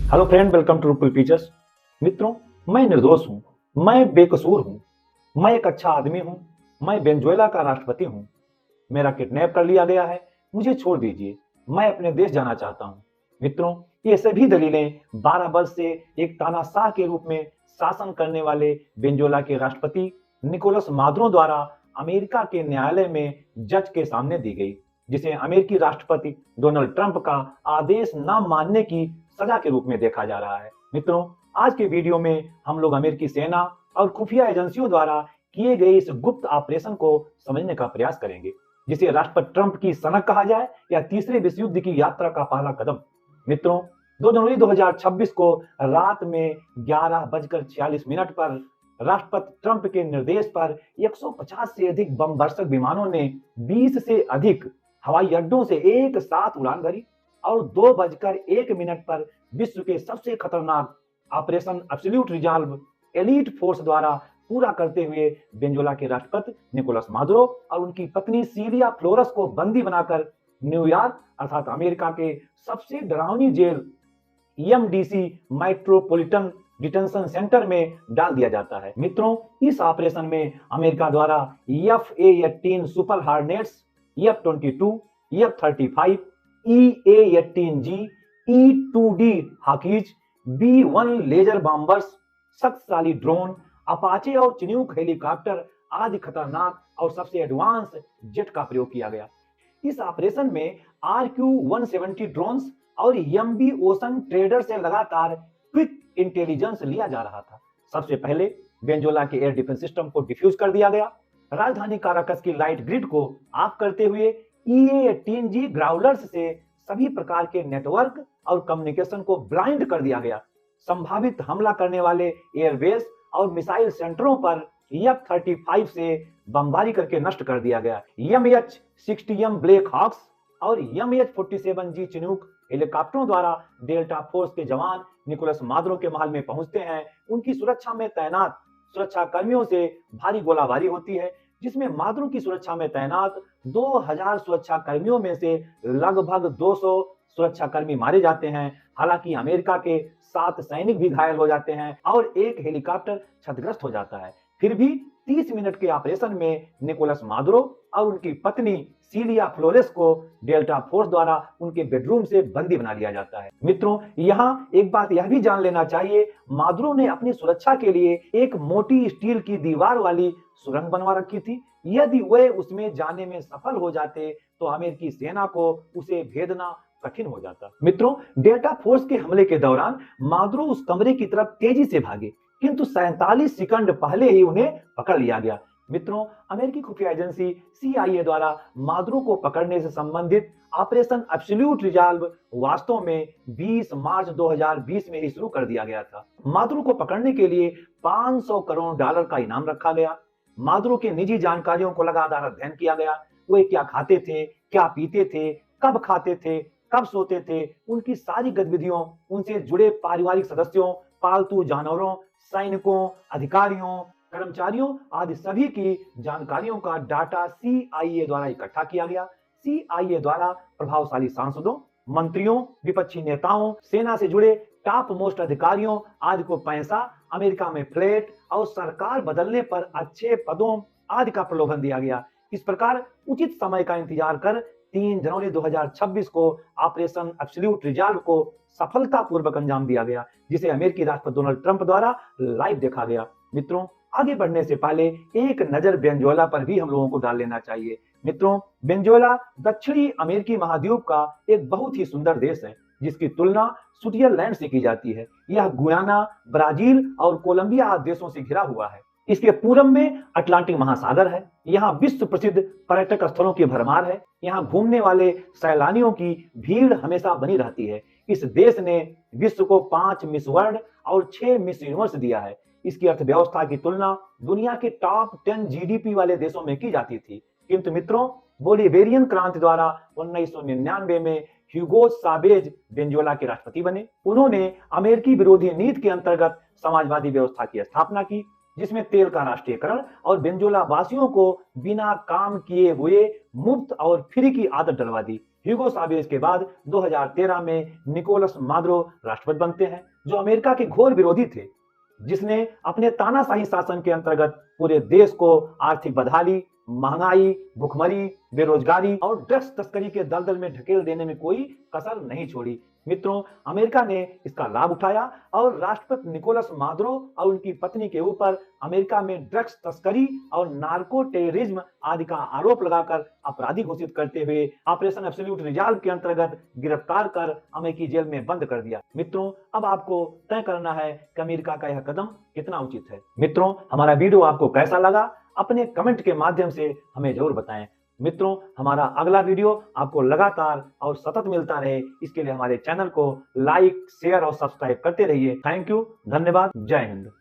Hello friend, welcome to Rupal features. मित्रों, मैं निर्दोष हूँ, मैं बेकसूर हूँ, मैं एक अच्छा आदमी हूँ, मैं वेनेजुएला का राष्ट्रपति हूँ। मेरा किडनैप कर लिया गया है, मुझे छोड़ दीजिए, मैं अपने देश जाना चाहता हूँ। मित्रों, ये सभी दलीलें 12 वर्ष से एक तानाशाह के रूप में शासन करने वाले वेनेजुएला के राष्ट्रपति निकोलस मादुरो द्वारा अमेरिका के न्यायालय में जज के सामने दी गई, जिसे अमेरिकी राष्ट्रपति डोनाल्ड ट्रंप का आदेश न मानने की सजा के रूप में देखा जा रहा है। मित्रों, आज के वीडियो में हम लोग अमेरिकी सेना और खुफिया एजेंसियों द्वारा किए गए इस गुप्त ऑपरेशन को समझने का प्रयास करेंगे, जिसे राष्ट्रपति ट्रंप की सनक कहा जाए या तीसरे विश्व युद्ध की यात्रा का पहला कदम। मित्रों, 2 जनवरी 2026 को रात में 11:46 पर राष्ट्रपति ट्रंप के निर्देश पर 150 से अधिक बम वर्षक विमानों ने 20 से अधिक हवाई अड्डों से एक साथ उड़ान भरी और 2:01 पर विश्व के सबसे खतरनाक operation absolute resolve elite force द्वारा पूरा करते हुए वेनेजुएला के राष्ट्रपति निकोलस मादुरो और उनकी पत्नी सिलिया फ्लोरेस को बंदी बनाकर न्यूयॉर्क अर्थात अमेरिका के सबसे डरावनी jail EMDC metropolitan detention centre में डाल दिया जाता है। मित्रों, इस ऑपरेशन में अमेरिका द्वारा F-A-18 super Hornets, F-22, F-35, EA-18G, E-2D Hawkeyes, B-1 Lancer bombers, शक्तिशाली ड्रोन, अपाचे और चिनूक हेलीकॉप्टर आदि खतरनाक और सबसे एडवांस जेट का प्रयोग किया गया। इस ऑपरेशन में RQ-170 ड्रोन्स और MB ओशन ट्रेडर से लगातार क्विक इंटेलिजेंस लिया जा रहा था। सबसे पहले वेनेजुएला के एयर डिफेंस सिस्टम को डिफ्यूज कर दिया गया। राजधानी काराकस की लाइट ग्रिड को ऑफ करते हुए EA-18G ग्राउलर्स से सभी प्रकार के नेटवर्क और कम्युनिकेशन को ब्लाइंड कर दिया गया। संभावित हमला करने वाले एयरबेस और मिसाइल सेंटरों पर F-35 से बमबारी करके नष्ट कर दिया गया। MH-60M ब्लैक हॉक्स और MH-47G चिनूक हेलीकॉप्टरों द्वारा डेल्टा फोर्स के जवान निकोलस मादुरो के महल में पहुंचते हैं। उनकी सुरक्षा में तैनात सुरक्षा कर्मियों से भारी गोलाबारी होती है, जिसमें मादुरो की सुरक्षा में तैनात 2000 सुरक्षा कर्मियों में से लगभग 200 सुरक्षा कर्मी मारे जाते हैं। हालांकि अमेरिका के 7 सैनिक भी घायल हो जाते हैं और एक हेलीकॉप्टर क्षतिग्रस्त हो जाता है। फिर भी 30 मिनट के ऑपरेशन में निकोलस मादुरो और उनकी पत्नी सिलिया फ्लोरेस को डेल्टा फोर्स द्वारा उनके बेडरूम से बंदी बना लिया जाता है। मित्रों, यहाँ एक बात यह भी जान लेना चाहिए, मादुरो ने अपनी सुरक्षा के लिए एक मोटी स्टील की दीवार वाली सुरंग बनवा रखी थी। यदि वे उसमें जाने में सफल हो जाते तो अमेरिकी सेना को उसे भेदना कठिन हो जाता। मित्रों, डेल्टा फोर्स के हमले के दौरान मादुरो उस कमरे की तरफ तेजी से भागे, किंतु 47 सेकंड पहले ही उन्हें पकड़ लिया गया। मित्रों, अमेरिकी खुफिया एजेंसी CIA द्वारा मादुरो को पकड़ने से संबंधित ऑपरेशन एब्सोल्यूट रिजॉल्व वास्तव में 20 मार्च 2020 में ही शुरू कर दिया गया था। मादुरो को पकड़ने के लिए $500 करोड़ का इनाम रखा गया। मादुरो की निजी जानकारियों को लगातार अध्ययन किया गया। वे क्या खाते थे, क्या पीते थे, कब खाते थे, कब सोते थे, उनकी सारी गतिविधियों, उनसे जुड़े पारिवारिक सदस्यों, पालतू जानवरों, सैनिकों, अधिकारियों, कर्मचारियों आदि सभी की जानकारियों का डाटा CIA द्वारा इकट्ठा किया गया। CIA द्वारा प्रभावशाली सांसदों, मंत्रियों, विपक्षी नेताओं, सेना से जुड़े टॉप मोस्ट अधिकारियों आदि को पैसा, अमेरिका में फ्लैट और सरकार बदलने पर अच्छे पदों आदि का प्रलोभन दिया गया। इस प्रकार उचित समय का इंतजार कर 3 जनवरी 2026 को ऑपरेशन एब्सोल्यूट रिजॉल्व को सफलतापूर्वक अंजाम दिया गया, जिसे अमेरिकी राष्ट्रपति डोनाल्ड ट्रंप द्वारा लाइव देखा गया। मित्रों, आगे बढ़ने से पहले एक नजर वेनेजुएला पर भी हम लोगों को डाल लेना चाहिए। मित्रों, वेनेजुएला दक्षिणी अमेरिकी महाद्वीप का एक बहुत ही सुंदर देश है, जिसकी तुलना स्विट्जरलैंड से की जाती है। यह गुयाना, ब्राजील और कोलंबिया आदि देशों से घिरा हुआ है। इसके पूरब में अटलांटिक महासागर है। यहाँ विश्व प्रसिद्ध पर्यटक स्थलों की भरमार है। यहाँ घूमने वाले सैलानियों की भीड़ हमेशा बनी रहती है। इस देश ने विश्व को 5 मिस वर्ल्ड और 6 मिस यूनिवर्स दिया है। इसकी अर्थव्यवस्था की तुलना दुनिया के टॉप 10 GDP वाले देशों में की जाती थी। किंतु मित्रों, बोलिवेरियन क्रांति द्वारा 1999 में ह्यूगो चावेज वेनेजुएला के राष्ट्रपति बने। उन्होंने अमेरिकी विरोधी नीति के अंतर्गत समाजवादी व्यवस्था की स्थापना की जिसमें तेल का राष्ट्रीयकरण और वेनेजुएला वासियों को बिना काम किए हुए मुफ्त और फ्री की आदत डलवा दी। ह्यूगो चावेज के बाद 2013 में निकोलस मादुरो राष्ट्रपति बनते हैं, जो अमेरिका के घोर विरोधी थे, जिसने अपने तानाशाही शासन के अंतर्गत पूरे देश को आर्थिक बदहाली, महंगाई, भुखमरी, बेरोजगारी और ड्रग्स तस्करी के दलदल में ढकेल देने में कोई कसर नहीं छोड़ी। मित्रों, अमेरिका ने इसका लाभ उठाया और राष्ट्रपति निकोलस मादुरो और उनकी पत्नी के ऊपर अमेरिका में ड्रग्स तस्करी और नार्को टेररिज्म आदि का आरोप लगाकर अपराधी घोषित करते हुए ऑपरेशन एब्सोल्यूट रिजॉल्व के अंतर्गत गिरफ्तार कर अमेरिकी जेल में बंद कर दिया। मित्रों, अब आपको तय करना है कि अमेरिका का यह कदम कितना उचित है। मित्रों, हमारा वीडियो आपको कैसा लगा, अपने कमेंट के माध्यम से हमें जरूर बताएं। मित्रों, हमारा अगला वीडियो आपको लगातार और सतत मिलता रहे, इसके लिए हमारे चैनल को लाइक, शेयर और सब्सक्राइब करते रहिए। थैंक यू, धन्यवाद, जय हिंद।